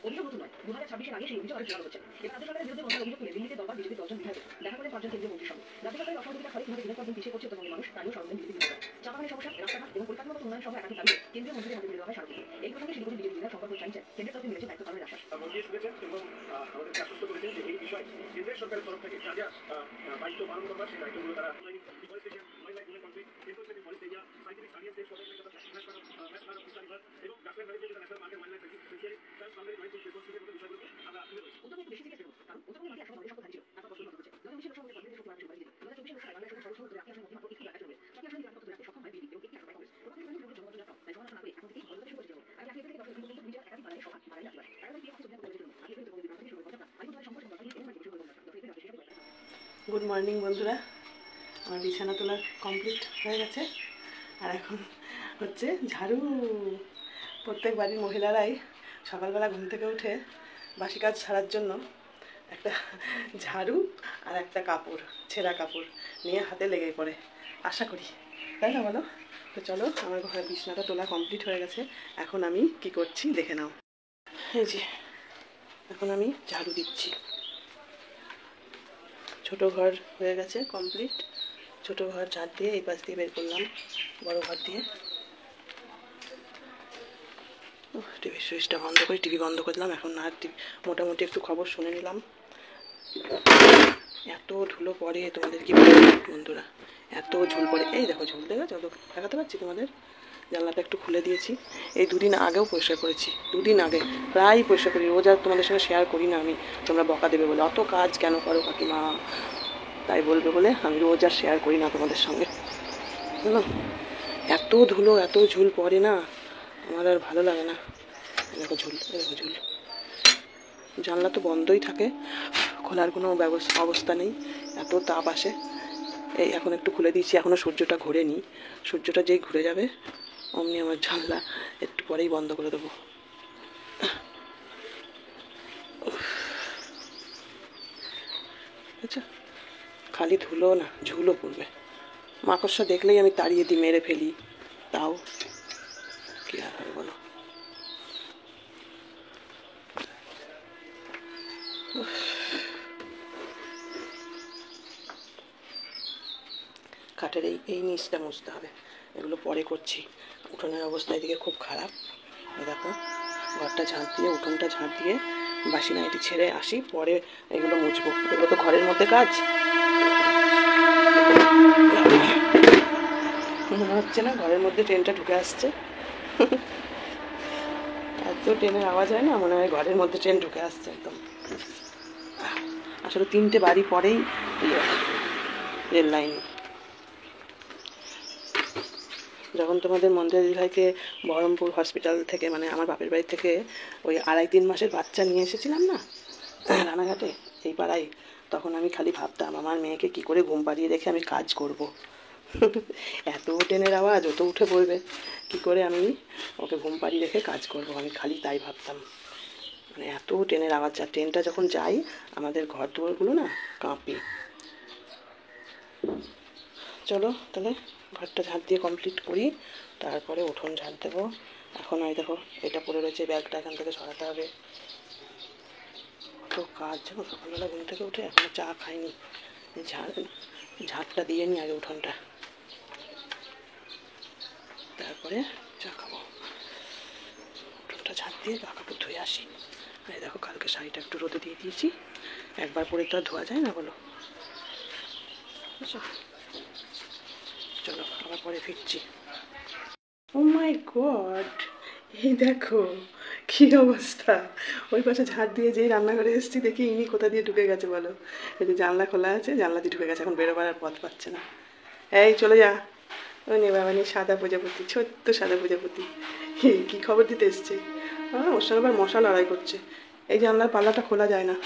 অভিযোগ নতুন নয়, 2026-এর আগে সেই অভিযোগ আরো জোরালো হচ্ছে। এবার রাজ্য সরকারের বিরুদ্ধে মমতার অভিযোগ তুলে দিল্লিতে দরবার বিজেপির 10 জন বিধায়ক দেখা করেন 5 জন কেন্দ্রীয় মন্ত্রীর সঙ্গে। রাজ্য সরকারের অসহযোগিতার ফলে কিভাবে দিনের পর দিন পিছিয়ে পড়ছে উত্তরবঙ্গের মানুষ তারও সরঞ্জাম বিজেপি বিধায়ক। চা বাগানের সমস্যা, রাস্তাঘাট এবং পরিকাঠামোগত উন্নয়ন সহ একাধিক দাবিতে কেন্দ্রীয় মন্ত্রীদের হাতে তুলে দেওয়া হয় স্মারকলিপি। এই প্রসঙ্গে শিলিগুড়ি বিজেপি বিধায়ক শঙ্কর ঘোষ জানিয়েছেন, কেন্দ্রের তরফে মিলেছে দায়িত্ব পালনের আশ্বাস। মন্ত্রী শুনেছেন এবং আমাদেরকে আশ্বস্ত করেছেন যে এই বিষয়ে কেন্দ্রের সরকারের তরফ থেকে যা যা দায়িত্ব পালন করবার সেই দায়িত্বগুলো তারা গুড মর্নিং বন্ধুরা, আমার বিছানা তোলা কমপ্লিট হয়ে গেছে আর এখন হচ্ছে ঝাড়ু। প্রত্যেক বাড়ির মহিলারাই সকালবেলা ঘুম থেকে উঠে বাসি কাজ ছাড়ার জন্য একটা ঝাড়ু আর একটা কাপড়, ছেঁড়া কাপড় নিয়ে হাতে লেগে পড়ে, আশা করি, তাই না বলো? তো চলো, আমার ঘরের বিছানাটা তোলা কমপ্লিট হয়ে গেছে। এখন আমি কি করছি দেখে নাও। এই যে এখন আমি ঝাড়ু দিচ্ছি। ছোটো ঘর হয়ে গেছে কমপ্লিট, ছোটো ঘর ঝাড় দিয়ে এই পাশ দিয়ে বের করলাম, বড় ঘর দিয়ে। টিভির সুইচটা বন্ধ করি, টিভি বন্ধ করলাম। এখন আর মোটামুটি একটু খবর শুনে নিলাম। এত ধুলো পড়ে, তোমাদের কি বন্ধুরা, এত ঝুল পড়ে। এই দেখো ঝুল, দেখো চলো দেখাতে পারছি তোমাদের। জানলাটা একটু খুলে দিয়েছি, এই দুদিন আগেও পরিষ্কার করেছি, দুদিন আগে প্রায় পরিষ্কার করি। রোজ আর তোমাদের সঙ্গে শেয়ার করি না আমি, তোমরা বকা দেবে বলে, অত কাজ কেন করো কাকিমা তাই বলবে বলে আমি রোজ আর শেয়ার করি না তোমাদের সঙ্গে, বুঝলো? এত ধুলো, এত ঝুল পড়ে না, আমার আর ভালো লাগে না। দেখো ঝুল, দেখো ঝুল। জানলা তো বন্ধই থাকে, খোলার কোনো অবস্থা নেই, এত তাপ আসে। এই এখন একটু খুলে দিয়েছি, এখনও সূর্যটা ঘোরেনি। সূর্যটা যেই ঘুরে যাবে অমনি আমার জানলা একটু পরেই বন্ধ করে দেবো। আচ্ছা, খালি ধুলো না, ঝুলও পড়বে। মাকড়সা দেখলেই আমি তাড়িয়ে দিই, মেরে ফেলি, তাও কি আর হবে বলো। খাটের এই নিচটা মুছতে হবে, এগুলো পরে করছি। উঠোনের অবস্থা এদিকে খুব খারাপ। দেখো ঘরটা ঝাঁট দিয়ে, উঠোনটা ঝাঁট দিয়ে বাসি নাইটি ছেড়ে আসি, পরে এগুলো মুছবো। এগুলো তো ঘরের মধ্যে কাজ, মনে হচ্ছে না ঘরের মধ্যে ট্রেনটা ঢুকে আসছে। এত ট্রেনের আওয়াজ হয় না, মনে হয় ঘরের মধ্যে ট্রেন ঢুকে আসছে একদম। আসলে 3টে বাড়ি পরেই রেল লাইন। যখন তোমাদের মন্দির ভাইকে বহরমপুর হসপিটাল থেকে, মানে আমার বাপের বাড়ি থেকে ওই 2.5-3 মাসের বাচ্চা নিয়ে এসেছিলাম না রানাঘাটে, এই পাড়ায়, তখন আমি খালি ভাবতাম আমার মেয়েকে কি করে ঘুম পাড়িয়ে রেখে আমি কাজ করব। এত ট্রেনের আওয়াজ, ও তো উঠে পড়বে, কি করে আমি ওকে ঘুম পাড়িয়ে রেখে কাজ করব, আমি খালি তাই ভাবতাম। মানে এত ট্রেনের আওয়াজ, আর ট্রেনটা যখন যাই আমাদের ঘর দুয়ারগুলো না কাঁপে। চলো তাহলে ঘরটা ঝাঁট দিয়ে কমপ্লিট করি, তারপরে উঠোন ঝাঁট দেবো, এখন ওই দেখো এটা পড়ে রয়েছে, ব্যাগটা এখান থেকে সরাতে হবে। কত কাজ জানো, সকালবেলা ঘুম থেকে উঠে এখনো চা খাইনি। ঝাড়টা দিয়ে নি আগে উঠোনটা, তারপরে চা খাবো। উঠোনটা ঝাড় দিয়ে গা কাপড় ধুয়ে আসি। এই দেখো কালকে শাড়িটা একটু রোদে দিয়ে দিয়েছি, একবার পরে তো আর ধোয়া যায় না বলো। বুঝছো? চলো আবার পরে ফিরছি। ও মাই গড, এই দেখো কি অবস্থা। ওই পাশে ঝাড় দিয়ে যেই রান্নাঘরে এসেছি দেখি ইনি কোথা দিয়ে ঢুকে গেছে বলো। এই যে জানলা খোলা আছে, জানলা দিয়ে ঢুকে গেছে, এখন বেরোবার আর পথ পাচ্ছে না। এই চলে যা। ও নে বাবা নে, সাদা প্রজাপতি, ছোট্ট সাদা প্রজাপতি। কি খবর দিতে এসছে? ওর সঙ্গে আবার মশা লড়াই করছে। এই জানলার পাল্লাটা খোলা যায় না,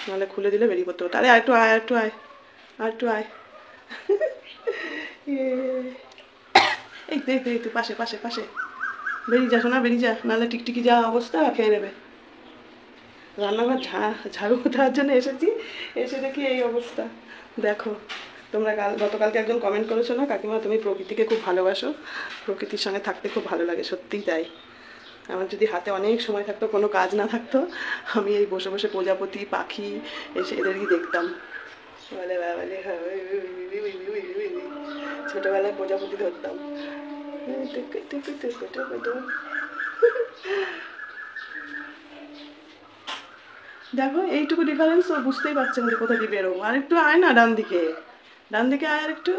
নাহলে খুলে দিলে বেরিয়ে পড়তে হতো। আরে আর একটু আয়, আর একটু আয়, আর একটু আয়। এই দেখ দেখ, তুই পাশে পাশে পাশে বেরিয়ে যা শোনা, বেরিয়ে যা, নাহলে টিকটিকি যা অবস্থা খেয়ে নেবে। রান্নাঘর ঝাড়ু দেওয়ার জন্য এসেছি, এসে দেখি এই অবস্থা। দেখো তোমরা গতকালকে একজন কমেন্ট করেছো না, কাকিমা তুমি প্রকৃতিকে খুব ভালোবাসো, প্রকৃতির সঙ্গে থাকতে খুব ভালো লাগে। সত্যিই তাই। আমার যদি হাতে অনেক সময় থাকতো, কোনো কাজ না থাকতো, আমি এই বসে বসে প্রজাপতি পাখি এসে এদেরকে দেখতাম। বলে বলে ছোটবেলায় প্রজাপতি ধরতাম। দেখো এইটুকু ডিফারেন্স, ও বুঝতেই পারছেন যে কোথা দিয়ে বেরোবো। আর একটু আয় না ডান দিকে, ডান দিকে আয় আর একটু।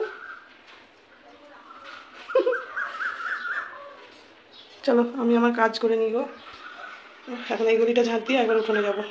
চলো আমি আমার কাজ করে নিই গো। এখন এই গলিটা ঝাঁট দিয়ে একবার উঠোনে যাবো।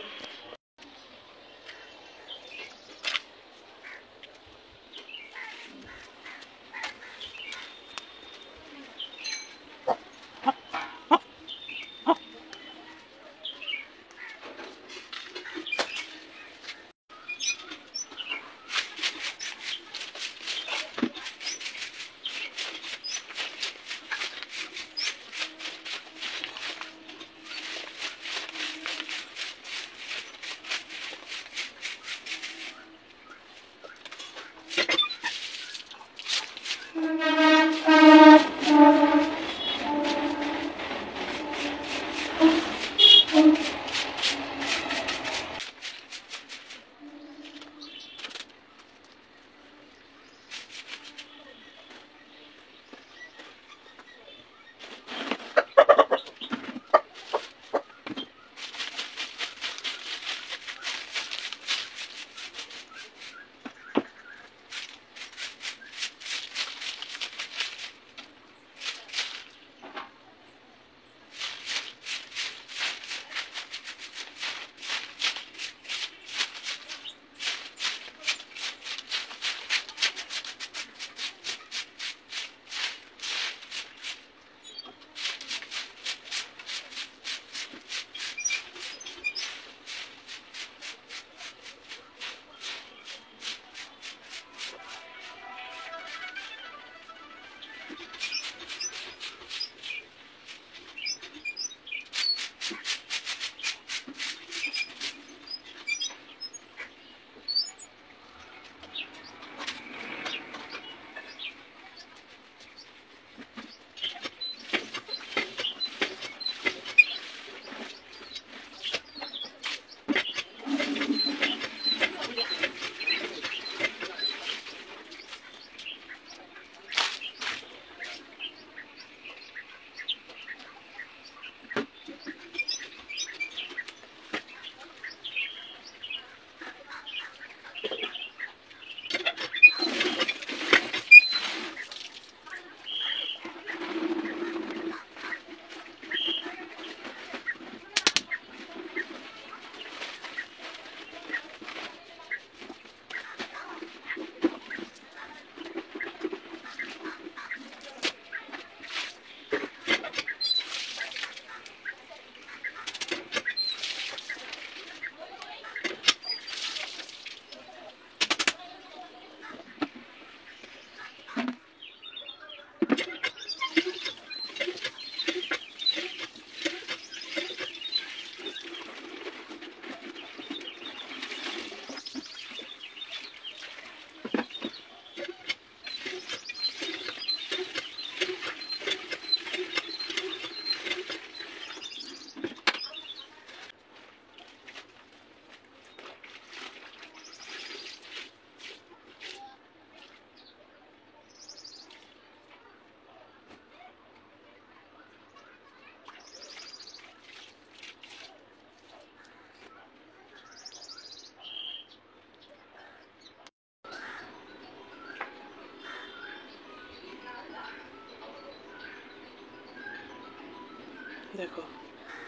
দেখো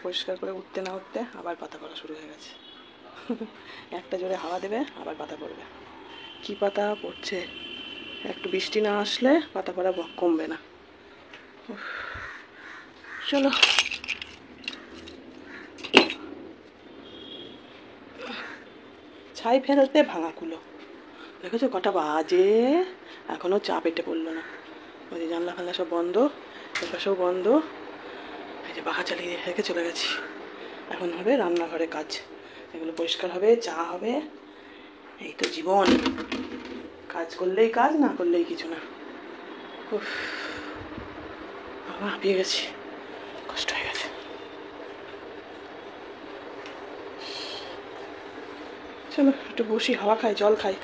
পরিষ্কার করে উঠতে না উঠতে আবার পাতা পড়া শুরু হয়ে গেছে। একটা জোরে হাওয়া দেবে আবার পাতা পড়বে। কি পাতা পড়ছে, একটু বৃষ্টি না আসলে পাতা পড়া কমবে না। চলো ছাই ফেলতে ভাঙা কুলো। দেখেছো কটা বাজে, এখনো চা পেটে পড়লো না। ওই যে জানলা ফানলা সব বন্ধ, এপাশেও বন্ধ। এই যে পাখা চালিয়ে রেখে চলে গেছি। এখন হবে রান্নাঘরে কাজ, এগুলো পরিষ্কার হবে, চা হবে। এই তো জীবন, কাজ করলেই কাজ, না করলেই কিছু না। উফ বাবা হাঁপিয়ে গেছি, কষ্ট হয়ে গেছে। চলো একটু বসি, হাওয়া খাই, জল খাই।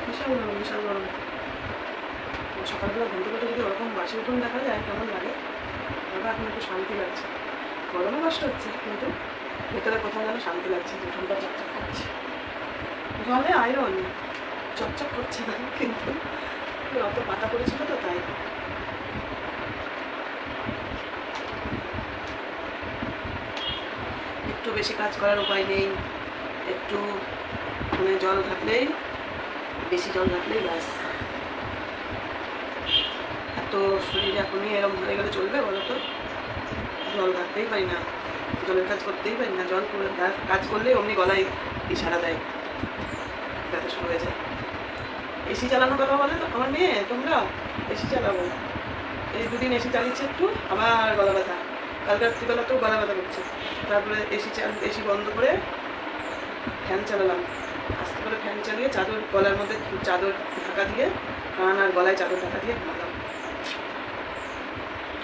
বিশাল গরম, বিশাল গরম। সকালবেলা ঘুম থেকে যদি ওরকম বাসি উঠুন দেখা যায় কেমন লাগে। বাবা এখন একটু শান্তি লাগছে। গরমে কষ্ট হচ্ছে কিন্তু ভেতরে কোথাও যেন শান্তি লাগছে, উঠোনটা চকচক করছে। জলে আয়রন চকচক করছে না, কিন্তু অত পাতা পড়েছিল তো তাই। একটু বেশি কাজ করার উপায় নেই, একটু ফোনে জল ঘাটলেই, বেশি জল ঘাটলেই ব্যাস। এত শরীর এখনই এরকম হয়ে গেলে চলবে বলো তো? জল ঘাটতেই পারি না, জলের কাজ করতেই পারি না। জল করে কাজ করলেই অমনি গলায় ইশারা দেয়, ব্যথা শুরু হয়ে যায়। এসি চালানোর কথা বলে তো আমার মেয়ে, তোমরা এসি চালাবো। এই দুদিন এসি চালিয়েছে একটু, আবার গলা ব্যথা। কাল রাত্রিবেলাতেও গলা ব্যথা করছে। তারপরে এসি বন্ধ করে ফ্যান চালালাম, আস্তে করে ফ্যান চালিয়ে চাদর গলার মধ্যে চাদর ঢাকা দিয়ে, কান আর গলায় চাদর ঢাকা দিয়ে ঘুমালাম।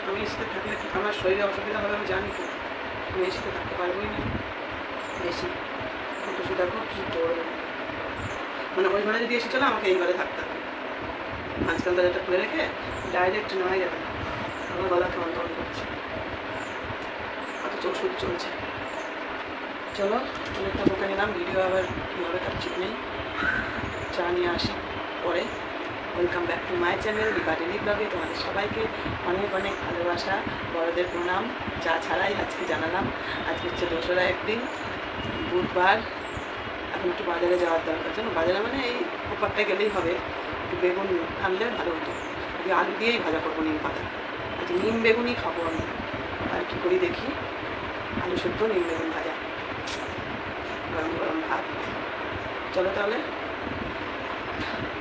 আমি এসিতে থাকলে আমার শরীরে অসুবিধা হবে আমি জানি তো, আমি এসিতে থাকতে পারবোই না বেশি। কিন্তু শুধু দেখো কি করবো, মানে ওই ঘরে যদি এসে চলে আমাকে এই ঘরে থাকতে হবে। মাঝখান দরজাটা খুলে রেখে ডাইরেক্ট নেওয়া যাবে না, আমার গলা কেমন কেমন করছে, অথচ ওষুধ চলছে। চলো অনেকটা বকে নিলাম, ভিডিও আবার কীভাবে তার ঠিক নেই। চা নিয়ে আসি পরে। Welcome back to my channel Deepa daily ব্লগে। তোমাদের সবাইকে অনেক অনেক ভালোবাসা, বড়দের প্রণাম। চা ছাড়াই আজকে জানালাম, আজকে হচ্ছে 2রা একদিন, বুধবার। এখন একটু বাজারে যাওয়ার দরকার, জানো বাজারে মানে এই ওপারটা গেলেই হবে। একটু বেগুন আনলে ভালো হতো, আলু দিয়েই ভাজা করবো নিম পাতা। আজকে নিম বেগুনই খাবো আমি, আর কি করি দেখি। আলু সেদ্ধ, নিম বেগুন ভাজা, গরম গরম ভাত। চলো তাহলে,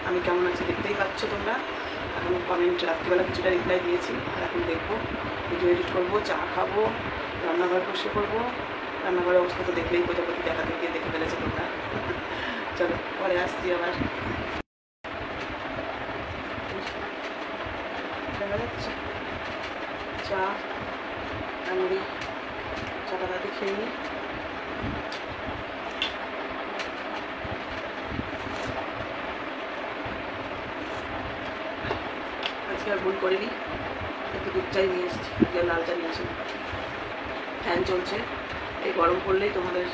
আমি কেমন আছি দেখতেই পাচ্ছ তোমরা। এখন কমেন্ট রাত্রিবেলা কিছুটা রিপ্লাই দিয়েছি, আর এখন দেখবো, ভিডিও এডিট করবো, চা খাবো, রান্নাঘর বসে করবো। রান্নাঘরের অবস্থা তো দেখলেই প্রজাপতি দেখাতে গিয়ে দেখে ফেলেছে তোমরা। চলো পরে আসছি আবার। দেখা যাচ্ছে চা মুড়ি, চাটা রাতে খেয়ে নিই। আজকে আর ভুল করিনি, একটু দুধ চাই নিয়ে এসেছি, আজকে লাল চা নিয়ে আসি। ফ্যান চলছে, এই গরম পড়লেই তোমাদের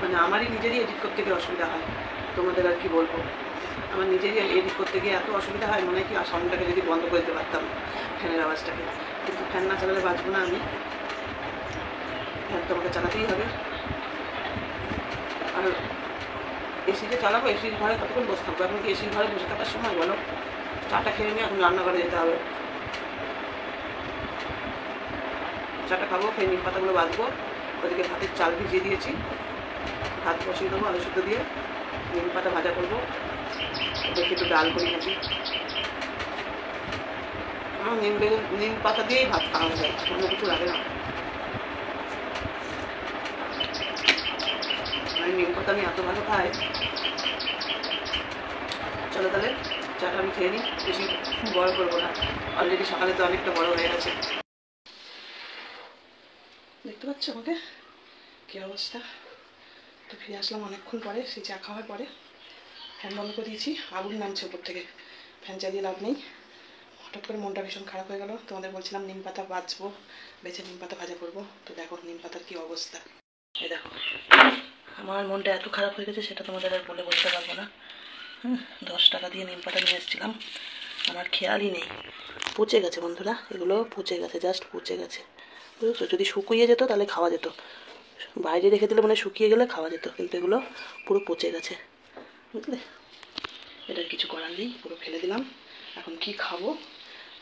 মানে আমারই নিজেরই এডিট করতে গিয়ে অসুবিধা হয়। তোমাদের আর কি বলবো, আমার নিজেরই এডিট করতে গিয়ে এত অসুবিধা হয়, মনে হয় কি সাউন্ডটাকে যদি বন্ধ করে দিতে পারতাম, ফ্যানের আওয়াজটাকে। কিন্তু ফ্যান না চালালে বাঁচবো না আমি, ফ্যান তোমাকে চালাতেই হবে। আর এসি যে চালাবো, এসির ঘরে কতক্ষণ বসে থাকবো? এখন কি এসির ঘরে বসে থাকার সময় বলো? চাটা খেয়ে নিয়ে এখন রান্নাঘরে যেতে হবে, চাটা খাবো, খেয়ে নিম পাতাগুলো বাঁধবো। ওদিকে ভাতের চাল ভিজিয়ে দিয়েছি, ভাত বসিয়ে দেবো আলু সেদ্ধ দিয়ে, নিম পাতা ভাজা করবো, দেখি একটু ডাল করি নাকি। আমার নিম পাতা দিয়েই ভাত খাওয়া যায়, অন্য কিছু লাগে না। আমি নিম পাতা আমি এত ভালো খাই। চলো তাহলে চাটা আমি খেয়ে নিই, বেশি বড় করবো না, অলরেডি সকালে তো অনেকটা বড় হয়ে গেছে। দেখতে পাচ্ছ আমাকে কী অবস্থা। তো ফিরে আসলাম অনেকক্ষণ পরে, সেই চা খাওয়ার পরে। ফ্যান বন্ধ করে দিয়েছি, আগুন নামছে উপর থেকে, ফ্যান চালিয়ে লাভ নেই। হঠাৎ করে মনটা ভীষণ খারাপ হয়ে গেল। তোমাদের বলছিলাম নিম পাতা বাঁচবো, বেছে নিম পাতা ভাজা করবো। তো দেখো নিম পাতার কী অবস্থা, এই দেখো আমার মনটা এত খারাপ হয়ে গেছে সেটা তোমাদের আর বলে বলতে পারবো না। 10 টাকা দিয়ে নিম পাতা নিয়ে এসেছিলাম, আমার খেয়ালই নেই। পচে গেছে বন্ধুরা, এগুলো পচে গেছে, জাস্ট পচে গেছে, বুঝেছো? যদি শুকিয়ে যেত তাহলে খাওয়া যেত, বাইরে রেখে দিলে মানে শুকিয়ে গেলে খাওয়া যেত, কিন্তু এগুলো পুরো পচে গেছে, বুঝলে? এটার কিছু করার নেই, পুরো ফেলে দিলাম। এখন কি খাবো,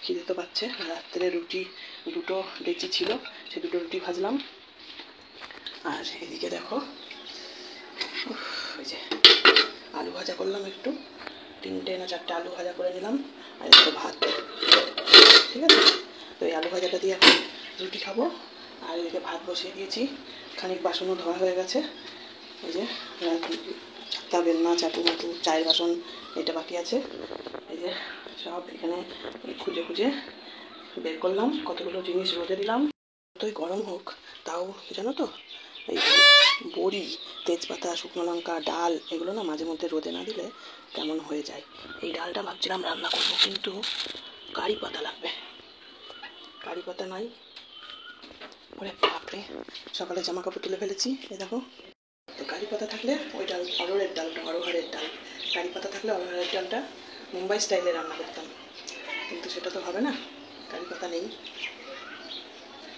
খিদে তো পাচ্ছে। রাত্রে রুটি দুটো লেচি ছিল, সেই দুটো রুটি ভাজলাম। আর এদিকে দেখো ওই যে আলু ভাজা করলাম, একটু 3টে না 4টে আলু ভাজা করে নিলাম, আর একটু ভাত, ঠিক আছে? তো এই আলু ভাজাটা দিয়ে এখন রুটি খাবো। আর এদিকে ভাত বসিয়ে দিয়েছি, খানিক বাসনও ধোয়া হয়ে গেছে। এই যে ছাতা, বেলনা, চাটু মাটু, চায়ের বাসন, এটা বাকি আছে। এই যে সব এখানে খুঁজে খুঁজে বের করলাম, কতগুলো জিনিস রোদে দিলাম। যতই গরম হোক তাও জানো তো, এই বড়ি, তেজপাতা, শুকনো লঙ্কা, ডাল, এগুলো না মাঝে মধ্যে রোদে না দিলে কেমন হয়ে যায়। এই ডালটা ভাবছিলাম রান্না করবো, কিন্তু কারি পাতা লাগবে, কারি পাতা নাই। ওরে বাপরে, সকালে জামা কাপড় তুলে ফেলেছি, এ দেখো। তো কারি পাতা থাকলে ওই ডাল, অরহরের ডালটা, অরহরের ডাল, কারি পাতা থাকলে অরহরের ডালটা মুম্বাই স্টাইলে রান্না করতাম, কিন্তু সেটা তো হবে না, কারি পাতা নেই।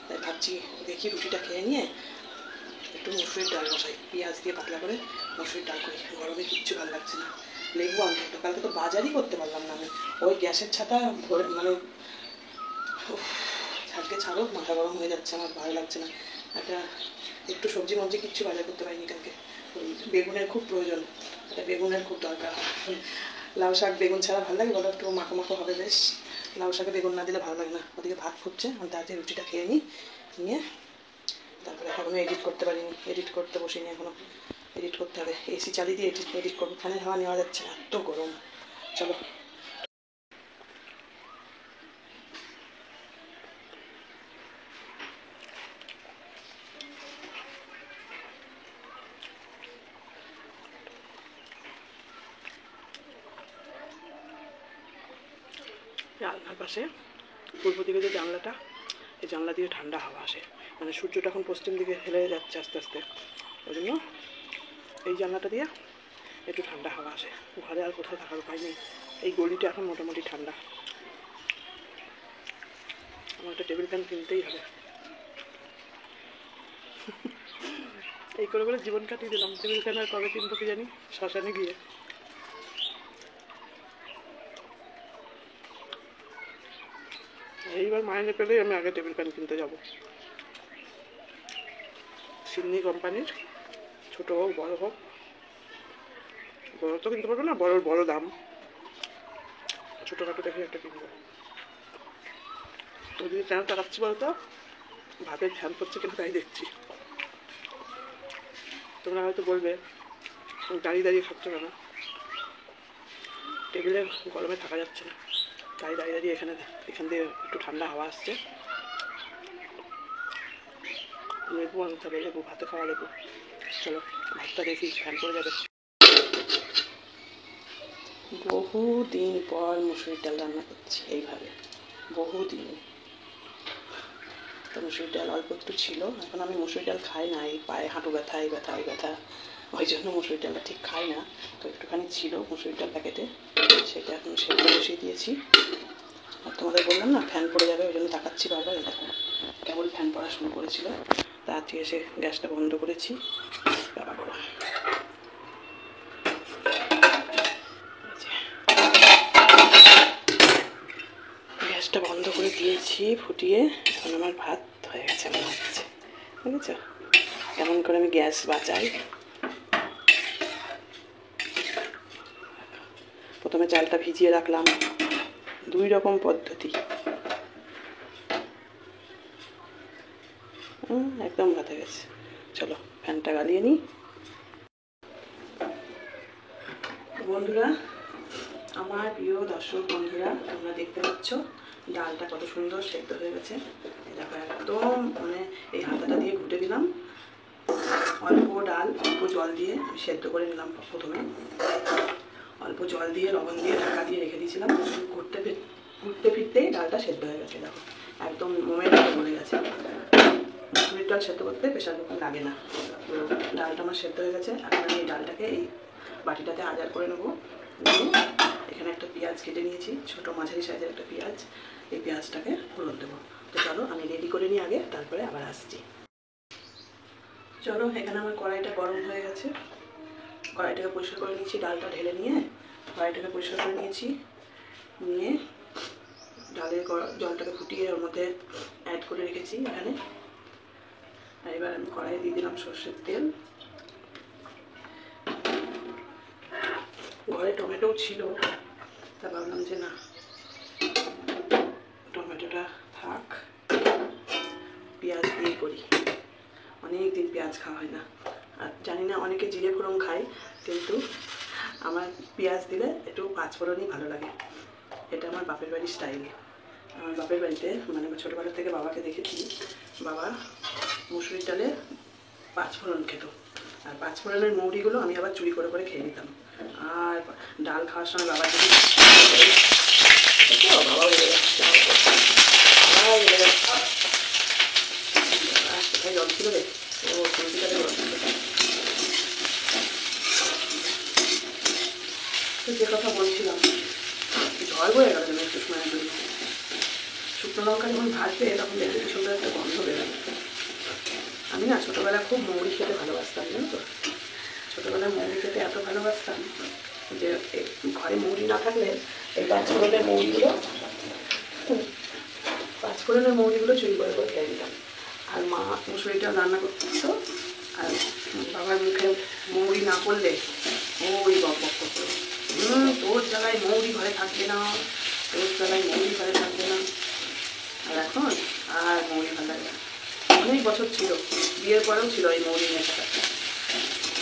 তাই ভাবছি দেখি রুটিটা খেয়ে নিয়ে একটু মসুরির ডাল বসাই, পেঁয়াজ দিয়ে পাতলা করে মসুরির ডাল করি। গরমে কিচ্ছু ভালো লাগছে না, লেবু আনতে হতো, কালকে তো বাজারই করতে পারলাম না আমি, ওই গ্যাসের ছাতা ভরে, মানে ছাড়কে ছাড়ো, মাথা গরম হয়ে যাচ্ছে, আমার ভালো লাগছে না। একটা একটু সবজি মবজি কিচ্ছু বাজার করতে পারিনি কালকে। ওই বেগুনের খুব প্রয়োজন, একটা বেগুনের খুব দরকার। লাউ শাক বেগুন ছাড়া ভালো লাগে বলো, একটু মাখো মাখো হবে বেশ, লাউ শাকে বেগুন না দিলে ভালো লাগে না। ওদিকে ভাত ফুটছে, আমি তাড়াতাড়ি রুটিটা খেয়ে নিই, নিয়ে তারপরে এখনও এডিট করতে পারিনি, এডিট করতে বসিনি এখনও, এডিট করতে হবে। এসি চালিয়ে দিয়ে এডিট করবো, ফ্যানের হাওয়া নেওয়া যাচ্ছে না, এত গরম। চলো। আলনার পাশে পূর্ব দিকে যে জানলাটা, এই জানলা দিয়ে ঠান্ডা হাওয়া আসে, মানে সূর্যটা এখন পশ্চিম দিকে হেলে যাচ্ছে আস্তে আস্তে, ওই জন্য এই জানলাটা দিয়ে একটু ঠান্ডা হাওয়া আসে। ঘরে আর কোথাও থাকার উপায় নেই, এই গলিটা এখন মোটামুটি ঠান্ডা। আমার একটা টেবিল ফ্যান কিনতেই হবে। এই করে করে জীবন কাটিয়ে দিলাম, টেবিল ফ্যান আর কবে কিনবো কি জানি, শ্মশানে গিয়ে। এইবার মাইনে পেলেই আমি আগে টেবিল ফ্যান কিনতে যাব, সিডনি কোম্পানির, ছোটো হোক বড়ো হোক, বড়ো তো কিনতে পারবো না, বড়োর বড়ো দাম, ছোটোখাটো দেখে একটা কিনবো। তো যদি কেন তাকাচ্ছি বলতো, ভাতের ফ্যান করছে কেন তাই দেখছি। তোমরা হয়তো বলবে দাঁড়িয়ে দাঁড়িয়ে খাচ্ছ কেন, টেবিলে গরমে থাকা যাচ্ছে না, তাই দাঁড়িয়ে দাঁড়িয়ে এখান দিয়ে একটু ঠান্ডা হাওয়া আসছে। লেবু আনতে হবে, লেবু, ভাতে খাওয়া লেবু। চলো ভাতটা দেখি, ফ্যান করে যাবে। বহুদিন পর মুসুরির ডাল রান্না করছি এইভাবে, বহুদিন। তো মুসুরির ডাল অল্প একটু ছিল, এখন আমি মুসুরির ডাল খাই না, এই পায়ে হাঁটু ব্যথা, এই ব্যথা, এই ব্যথা, ওই জন্য মুসুরির ডালটা ঠিক খাই না। তো একটুখানি ছিল মুসুরির ডাল প্যাকেটে, সেটা এখন সেটা বসিয়ে দিয়েছি। আর তোমাদের বললাম না ফ্যান পড়ে যাবে, ওই জন্য তাকাচ্ছি বারবার। এই দেখো কেবল ফ্যান পড়া শুরু করেছিল, তাড়াতাড়ি এসে গ্যাসটা বন্ধ করেছি। বাবা বড় গ্যাসটা বন্ধ করে দিয়েছি, ফুটিয়ে। এখন আমার ভাত হয়ে গেছে মনে হচ্ছে, বুঝেছ কেমন করে আমি গ্যাস বাঁচাই। প্রথমে চালটা ভিজিয়ে রাখলাম, 2 রকম পদ্ধতি, একদম ভাত হয়ে গেছে। চলো ফ্যানটা গালিয়ে নিই। বন্ধুরা, আমার প্রিয় দর্শক বন্ধুরা, তোমরা দেখতে পাচ্ছ ডালটা কত সুন্দর সেদ্ধ হয়ে গেছে। দেখো একদম, মানে এই হাতাটা দিয়ে ঘুটে দিলাম, অল্প ডাল অল্প জল দিয়ে আমি সেদ্ধ করে নিলাম। প্রথমে অল্প জল দিয়ে লবণ দিয়ে ঢাকা দিয়ে রেখে দিয়েছিলাম, ঘুরতে ফিরতেই ডালটা সেদ্ধ হয়ে গেছে। দেখো একদম মোমের মতো বলে গেছে। মুসুরির ডাল সেদ্ধ করতে প্রেশার কুকার লাগে না। তো ডালটা আমার সেদ্ধ হয়ে গেছে। এখন আমি এই ডালটাকে এই বাটিটাতে আজার করে নেবো। এখানে একটা পেঁয়াজ কেটে নিয়েছি, ছোটো মাঝারি সাইজের একটা পেঁয়াজ। এই পেঁয়াজটাকে ফোড়ন দেবো। তো চলো আমি রেডি করে নিই আগে, তারপরে আবার আসছি। চলো, এখানে আমার কড়াইটা গরম হয়ে গেছে। কড়াইটাকে পরিষ্কার করে নিয়েছি, ডালটা ঢেলে নিয়ে কড়াইটাকে পরিষ্কার করে নিয়েছি। নিয়ে ডালের জলটাকে ফুটিয়ে ওর মধ্যে অ্যাড করে রেখেছি এখানে। আর এবার আমি কড়াইয়ে দিয়ে দিলাম সর্ষের তেল। ঘরে টমেটোও ছিল, তা ভাবলাম যে না, টমেটোটা থাক, পেঁয়াজ দিয়ে করি। অনেক দিন পেঁয়াজ খাওয়া হয় না। আর জানি না অনেকে জিরে ফোড়ন খায়, কিন্তু আমার পেঁয়াজ দিলে একটু পাঁচফোড়নই ভালো লাগে। এটা আমার বাপের বাড়ির স্টাইল। আমার বাপের বাড়িতে মানে ছোটোবেলা থেকে বাবাকে দেখেছি, বাবা মুসুরির ডালে পাঁচফোড়ন খেত। আর পাঁচফোড়নের মৌরিগুলো আমি আবার চুরি করে করে খেয়ে নিতাম। আর ডাল খাওয়ার সময় বাবা যদি বাবা এলে যাচ্ছে, কোথায় জল ছিল রে, ও সবজিটাতে জল ছিল। তো যে কথা বলছিলাম, ঝড় বয়ে গেল যেন একটু সময়ের জন্য। শুকনো লঙ্কা যখন ভাজবে তখন দেখবে কি সুন্দর একটা গন্ধ বেরোবে। আমি না ছোটোবেলায় খুব মৌরি খেতে ভালোবাসতাম, জানো তো। ছোটোবেলায় মৌরি খেতে এত ভালোবাসতাম যে ঘরে মৌরি না থাকলে এই পাঁচফোড়নের মৌরিগুলো চুরি করে করে খেয়ে দিতাম। আর মা মুসুরিটা রান্না করতো, আর বাবার মুখে মৌরি না করলে ওই বক বক করতো, তোর জায়গায় মৌরি ঘরে থাকবে না, তোর জায়গায় মৌরি ঘরে থাকবে না। আর এখন আর মৌরি ভালো লাগে না। অনেক বছর ছিল, বিয়ের পরেও ছিল এই মৌরি নেশাটা।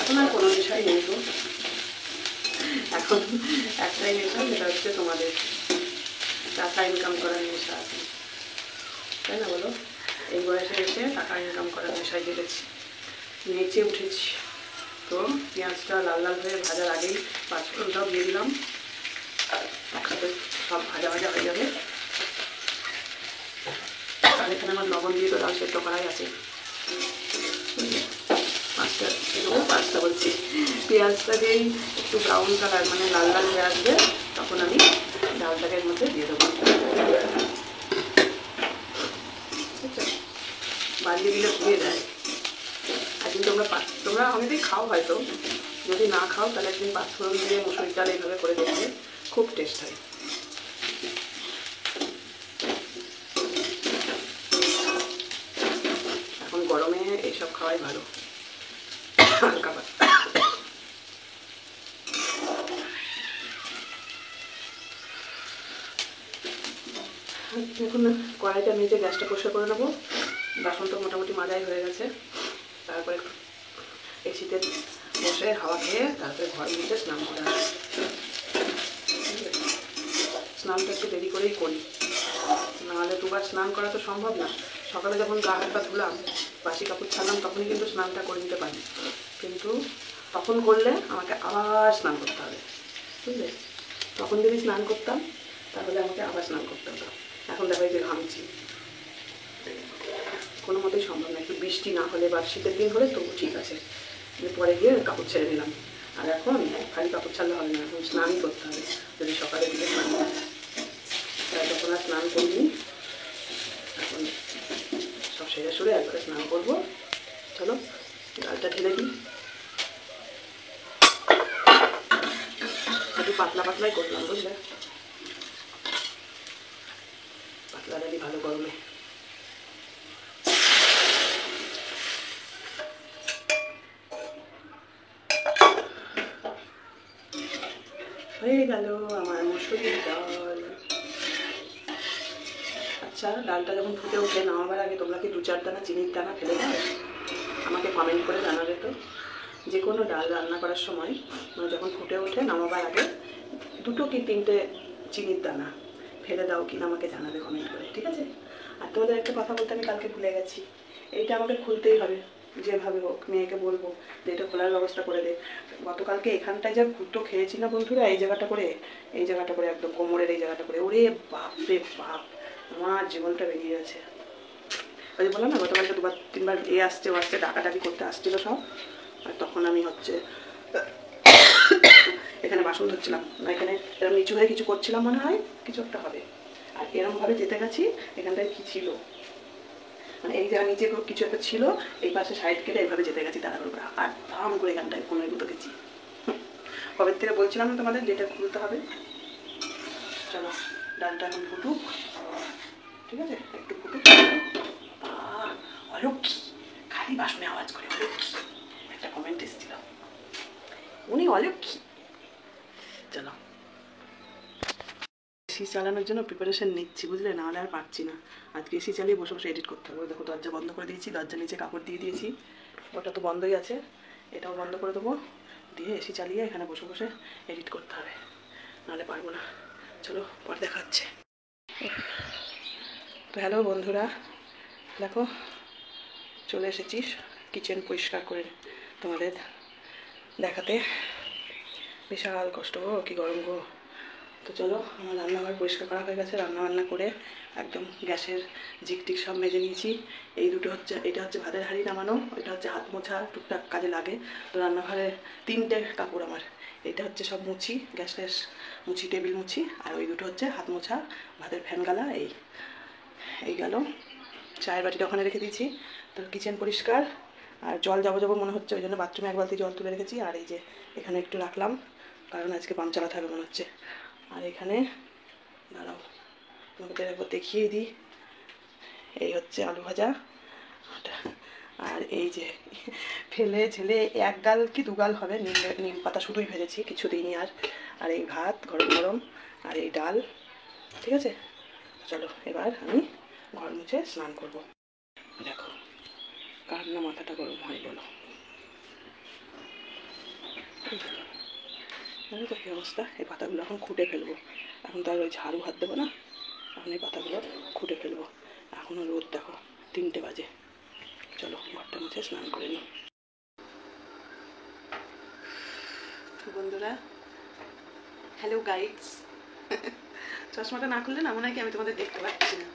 এখন আর কোনো নেশাই নেই তো। এখন একটাই নেশা, যেটা হচ্ছে তোমাদের টাকা ইনকাম করার নেশা আছে, তাই না বলো? এই বয়সে এসে টাকা ইনকাম করার নেশায় গেছি, নেচে উঠেছি। তো পেঁয়াজটা লাল লাল হয়ে ভাজার আগেই পাঁচফোড়নটাও দিয়ে দিলাম, একসাথে সব ভাজা ভাজা হয়ে যাবে। আর এখানে আমার লবণ দিয়ে তো ডাল সেদ্ধ করাই আছে। পাঁচটা বলছি, পেঁয়াজটা দিয়েই একটু ব্রাউন কালার মানে লাল লাল হয়ে আসবে, তখন আমি ডালটাকে এর মধ্যে দিয়ে দেবো। বাড়িয়ে দিলে ধুয়ে দেয়। একদিন তোমরা অনেকেই খাও হয়তো, যদি না খাও তাহলে একদিন পাঁচফোড়ন দিয়ে মুসুরির ডাল এইভাবে করে দেখবে, খুব টেস্ট হয়। এখন গরমে এইসব খাওয়াই ভালো, হালকা পাতলা। এখন কড়াইটা মেজে গ্যাসটা পরিষ্কার করে নেবো। বাসন তো মোটামুটি মাজাই হয়ে গেছে। তারপরে এসিতে বসে হাওয়া খেয়ে তারপরে ঘর মুছে স্নান করে আসি। স্নানটা একটু দেরি করেই করি, নাহলে দুবার স্নান করা তো সম্ভব না। সকালে যখন গা হাত পা ধুলাম, বাসি কাপড় ছাড়লাম, তখনই কিন্তু স্নানটা করে নিতে পারি, কিন্তু তখন করলে আমাকে আবার স্নান করতে হবে, বুঝলে? তখন যদি স্নান করতাম তাহলে আমাকে আবার স্নান করতে হতো। এখন দেখা যায় যে ঘামছি, কোনো মতেই সম্ভব না। একটু বৃষ্টি না হলে বা শীতের দিন হলে তবু ঠিক আছে, পরে গিয়ে কাপড় ছেড়ে দিলাম। আর এখন খালি কাপড় ছাড়লে হবে না, এখন স্নানই করতে হবে যদি সকালে দিকে স্নান করে। তাই তখন আর স্নান করিনি, এখন সব সেরে সুরে একবারে স্নান করবো। চলো ডালটা ঢেলে দিই। একটু পাতলা পাতলাই করলাম, বুঝলে? পাতলা ডালই ভালো গরমে। হয়ে গেল আমার মুসুরির ডাল। আচ্ছা, ডালটা যখন ফুটে ওঠে নামাবার আগে তোমরা কি 2-4 দানা চিনির দানা ফেলে দাও? আমাকে কমেন্ট করে জানাবে তো। যে কোনো ডাল রান্না করার সময় যখন ফুটে ওঠে নামাবার আগে 2 কি 3টে চিনির দানা ফেলে দাও কিনা আমাকে জানাবে কমেন্ট করে, ঠিক আছে? আর তোমাদের একটা কথা বলতে আমি কালকে ভুলে গেছি, এইটা আমাকে খুলতেই হবে যেভাবে হোক। মেয়েকে বলবো যে এটা খোলার ব্যবস্থা করে দে। গতকালকে এখানটায় যা ঘুরটো খেয়েছি না বন্ধুরা, এই জায়গাটা করে একদম কোমরের এই জায়গাটা করে, ওরে বাপ রে বাপ, আমার জীবনটা বেরিয়ে গেছে। ওই যে বললাম না গতকালকে 2-3বার আসছে ও আসছে ডাকাডাকি করতে আসছিলো সব। আর তখন আমি হচ্ছে এখানে বাসন ধরছিলাম না, এখানে এরকম নিচু হয়ে কিছু করছিলাম মনে হয়, কিছু একটা হবে। আর এরমভাবে যেতে গেছি, এখানটায় কি ছিল মানে এই জায়গা নিচে কিছু একটা ছিল, এই পাশে সাইড কেটে এইভাবে যেতে গেছি তাড়াহুড়ো করে, আর ধাম করে এখানটায় কোনো গুঁতো গেছি। কবে থেকে বলছিলাম না তোমাদের যেটা খুলতে হবে। চলো ডালটা এখন ফুটুক, ঠিক আছে, একটু ফুটুক। অলক্ষী, খালি বাসনে আওয়াজ করে অলক্ষী, একটা কমেন্ট এসেছিল উনি অলক্ষী। চলো এসি চালানোর জন্য প্রিপারেশন নিচ্ছি, বুঝলে, নাহলে আর পারছি না। আজকে এসি চালিয়ে বসে বসে এডিট করতে হবে। দেখো দরজা বন্ধ করে দিয়েছি, দরজার নিচে কাপড় দিয়ে দিয়েছি, ওটা তো বন্ধই আছে, এটাও বন্ধ করে দেবো, দিয়ে এসি চালিয়ে এখানে বসে বসে এডিট করতে হবে, নাহলে পারবো না। চলো পরে দেখা হচ্ছে। তো হ্যালো বন্ধুরা, দেখো চলে এসেছি কিচেন পরিষ্কার করে তোমাদের দেখাতে। বিশাল কষ্ট গো, কী গরম গো। তো চলো, আমার রান্নাঘর পরিষ্কার করা হয়ে গেছে, রান্নাবান্না করে একদম গ্যাসের জিকটিক সব মেজে নিয়েছি। এই দুটো হচ্ছে, এটা হচ্ছে ভাতের হাঁড়ি নামানো, এটা হচ্ছে হাত মোছা, টুকটাক কাজে লাগে। তো রান্নাঘরে 3টে কাপড় আমার, এটা হচ্ছে সব মুছি, গ্যাস ট্যাস মুছি, টেবিল মুছি, আর ওই দুটো হচ্ছে হাত মোছা, ভাতের ফ্যান গালা। এই গেল। চায়ের বাটিটা ওখানে রেখে দিয়েছি। তো কিচেন পরিষ্কার, আর জল যাবো যাবো মনে হচ্ছে, ওই জন্য বাথরুমে 1 বালতি জল তুলে রেখেছি। আর এই যে এখানে একটু রাখলাম, কারণ আজকে পাম্প চালাতে হবে মনে হচ্ছে। আর এখানে দাঁড়াও তোমাকে একবার দেখিয়ে দিই, এই হচ্ছে আলু ভাজা, আর এই যে ফেলে ঝেলে 1 গাল কি 2 গাল হবে নিম পাতা শুধুই ভেজেছি, কিছু দিইনি আর। আর এই ভাত গরম গরম, আর এই ডাল, ঠিক আছে। চলো এবার আমি ঘর মুছে স্নান করব। দেখো কার না মাথাটা গরম হয় বলো, জানো তো কী অবস্থা। এই পাতাগুলো এখন খুঁটে ফেলবো, এখন তো আর ওই ঝাড়ু হাত দেবো না, এখন এই পাতাগুলো খুঁটে ফেলবো। এখনও রোদ দেখো 3টে বাজে। চলো ঘরটা মুছে স্নান করে নিই। বন্ধুরা হ্যালো গাইডস, চশমাটা না খুললে না মনে হয় কি আমি তোমাদের দেখতে পাচ্ছি না,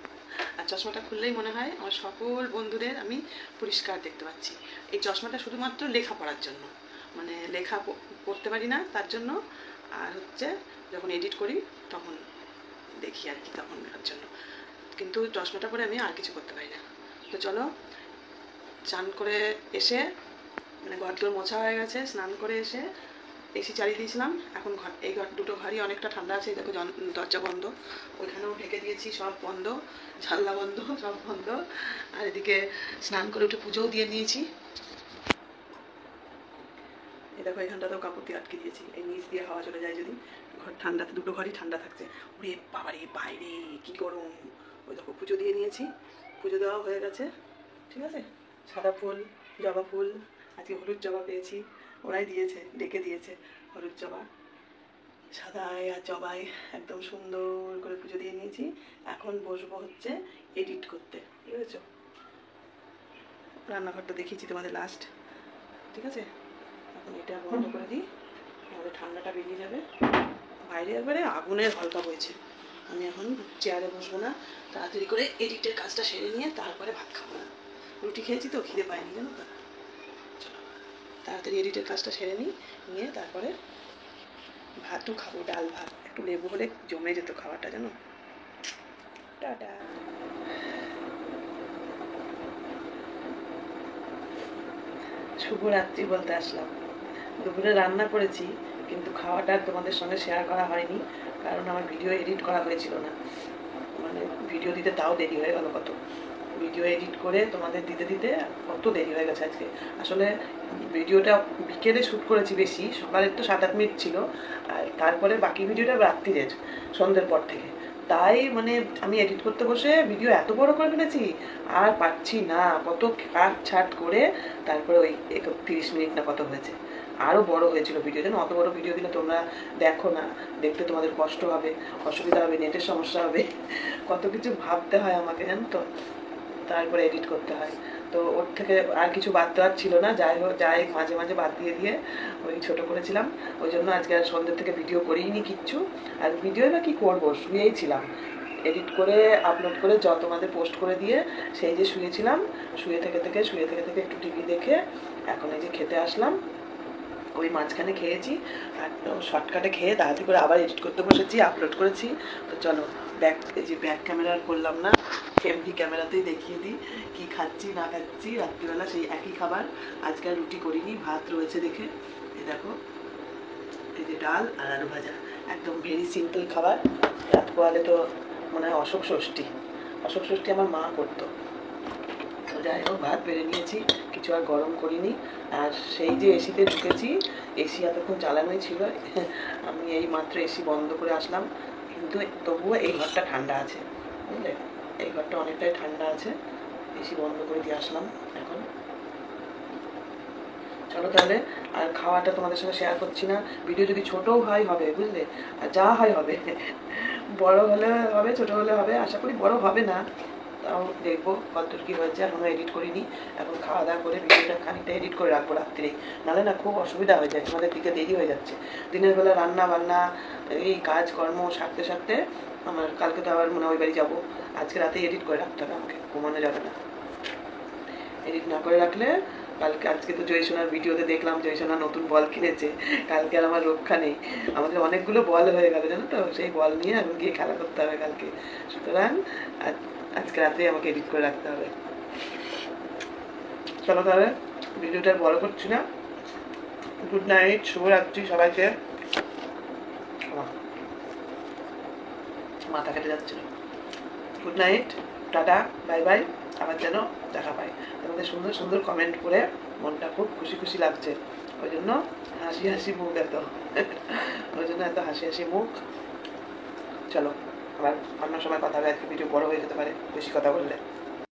আর চশমাটা খুললেই মনে হয় আমার সকল বন্ধুদের আমি পরিষ্কার দেখতে পাচ্ছি। এই চশমাটা শুধুমাত্র লেখা পড়ার জন্য, মানে লেখা পড়তে পারি না তার জন্য, আর হচ্ছে যখন এডিট করি তখন দেখি আর কি, তখন দেখার জন্য। কিন্তু চশমাটা পরে আমি আর কিছু করতে পারি না। তো চলো স্নান করে এসে, মানে ঘরগুলো মোছা হয়ে গেছে, স্নান করে এসে এসি চালিয়ে দিয়েছিলাম। এখন এই দুটো ঘরই অনেকটা ঠান্ডা আছে, দেখো দরজা বন্ধ, ওইখানেও ঢেকে দিয়েছি, সব বন্ধ, জানলা বন্ধ, সব বন্ধ। আর এদিকে স্নান করে উঠে পুজোও দিয়ে নিয়েছি। এই দেখো এখানটাতেও কাপড় দিয়ে আটকে দিয়েছি, এই নিচ দিয়ে হাওয়া চলে যায় যদি। ঘর ঠান্ডাতে, দুটো ঘরই ঠান্ডা থাকছে। ওরে বাবারে বাইরে কি গরম। ওই দেখো পুজো দিয়ে নিয়েছি, পুজো দেওয়া হয়ে গেছে, ঠিক আছে। সাদা ফুল, জবা ফুল, আজকে হলুদ জবা পেয়েছি, ওরাই দিয়েছে, ডেকে দিয়েছে হলুদ জবা, সাদায় আর জবাই একদম সুন্দর করে পুজো দিয়ে নিয়েছি। এখন বসবো হচ্ছে এডিট করতে, বুঝেছো। রান্নাঘরটা দেখিয়েছি তোমাদের লাস্ট, ঠিক আছে। এখন এটা বন্ধ করে দিই, আমাদের ঠান্ডাটা বেরিয়ে যাবে। বাইরে একবারে আগুনের হালকা বইছে। আমি এখন চেয়ারে বসবো না, তাড়াতাড়ি করে এডিটের কাজটা সেরে নিয়ে তারপরে ভাত খাবো না। রুটি খেয়েছি তো খিদে পাইনি, জানো তো। চলো তাড়াতাড়ি এডিটের কাজটা সেরে নিয়ে তারপরে ভাতও খাবো, ডাল ভাত, একটু লেবু হলে জমে যেত খাবারটা, জানো। টাটা। শুভরাত্রি বলতে আসলাম। দুপুরে রান্না করেছি, কিন্তু খাওয়াটা তোমাদের সঙ্গে শেয়ার করা হয়নি, কারণ আমার ভিডিও এডিট করা হয়েছিল না। মানে ভিডিও দিতে তাও দেরি হয়ে গেল, কত ভিডিও এডিট করে তোমাদের দিতে দিতে কত দেরি হয়ে গেছে আজকে। আসলে ভিডিওটা বিকেলে শ্যুট করেছি বেশি, সকালের তো 7-8 মিনিট ছিল, আর তারপরে বাকি ভিডিওটা রাত্রিরের, সন্ধ্যের পর থেকে। তাই মানে আমি এডিট করতে বসে ভিডিও এত বড় করে ফেলেছি, আর পাচ্ছি না, কত কাট ছাট করে তারপরে ওই 30 মিনিট না কত হয়েছে। আরও বড় হয়েছিল ভিডিও, যেন অত বড় ভিডিও দিলে তোমরা দেখো না, দেখতে তোমাদের কষ্ট হবে, অসুবিধা হবে, নেটের সমস্যা হবে, কত কিছু ভাবতে হয় আমাকে, জানো তো, তারপরে এডিট করতে হয়। তো ওর থেকে আর কিছু বাদ দেওয়ার ছিল না, যাই মাঝে মাঝে বাদ দিয়ে ওই ছোটো করেছিলাম। ওই জন্য আজকে আর সন্ধ্যে থেকে ভিডিও করিনি কিচ্ছু, আর ভিডিও বা কী করবো, শুয়েই ছিলাম। এডিট করে আপলোড করে তোমাদের পোস্ট করে দিয়ে সেই যে শুয়েছিলাম, শুয়ে থেকে একটু টিভি দেখে এখন এই যে খেতে আসলাম। ওই মাঝখানে খেয়েছি আর শর্টকাটে খেয়ে তাড়াতাড়ি করে আবার এডিট করতে বসেছি, আপলোড করেছি। তো চলো এই যে ব্যাক ক্যামেরা আর করলাম না, এমনি ক্যামেরাতেই দেখিয়ে দিই কি খাচ্ছি না খাচ্ছি। রাত্রিবেলা সেই একই খাবার, আজকে আর রুটি করিনি, ভাত রয়েছে দেখে। এই দেখো, এই যে ডাল আর আলু ভাজা, একদম ভেরি সিম্পল খাবার। রাত পোয়ালে তো মনে হয় অশোক ষষ্ঠী আমার মা করতো। তো যাই হোক, ভাত বেড়ে নিয়েছি, কিছু আর গরম করিনি। আর সেই যে এসিতে ঢুকেছি, এসি এতক্ষণ চালানোই ছিল, আমি এই মাত্র এসি বন্ধ করে আসলাম, কিন্তু তবুও এই ঘরটা ঠান্ডা আছে, বুঝলে, এই ঘরটা অনেকটাই ঠান্ডা আছে। এসি বন্ধ করে দিয়ে আসলাম এখন। চলো তাহলে, আর খাওয়াটা তোমাদের সঙ্গে শেয়ার করছি না, ভিডিও যদি ছোটও হয় হবে, বুঝলে, আর যা হয় হবে, বড় হলে হবে ছোট হলে হবে, আশা করি বড় হবে না, তাও দেখবো কতদূর কী হয়েছে। এখনও এডিট করিনি, এখন খাওয়া দাওয়া করে ভিডিওটা খানিকটা এডিট করে রাখবো রাত্রেই, নাহলে না খুব অসুবিধা হয়ে যায়, তোমাদের দিকে দেরি হয়ে যাচ্ছে। দিনের বেলা রান্না বান্না এই কাজকর্ম সারতে আমার কালকে তো আবার মনে হয় ওই বাড়ি যাবো, আজকে রাতে এডিট করে রাখতে হবে আমাকে, ঘুমানো যাবে না। এডিট না করে রাখলে আজকে তো জয়সোনার ভিডিওতে দেখলাম জয়সোনা নতুন বল কিনেছে, কালকে আর আমার রক্ষা নেই, আমাদের অনেকগুলো বল হয়ে গেল জানো তো, সেই বল নিয়ে এখন গিয়ে খেলা করতে হবে কালকে। সুতরাং আজকে রাতে আমাকে এডিট করে রাখতে হবে। চলো তাহলে, ভিডিওটা বড় করছি না, গুড নাইট, শুভরাত্রি সবাইকে। মাথা কেটে যাচ্ছিল। Good night, tata, bye bye, আবার যেন দেখা পাই। তোমাদের সুন্দর সুন্দর কমেন্ট করে মনটা খুব খুশি লাগছে, ওই জন্য হাসি মুখ এত, ওই জন্য এত হাসি মুখ। চলো আবার অন্য সময় কথা হবে, আজকে ভিডিও বড় হয়ে যেতে পারে বেশি কথা বললে।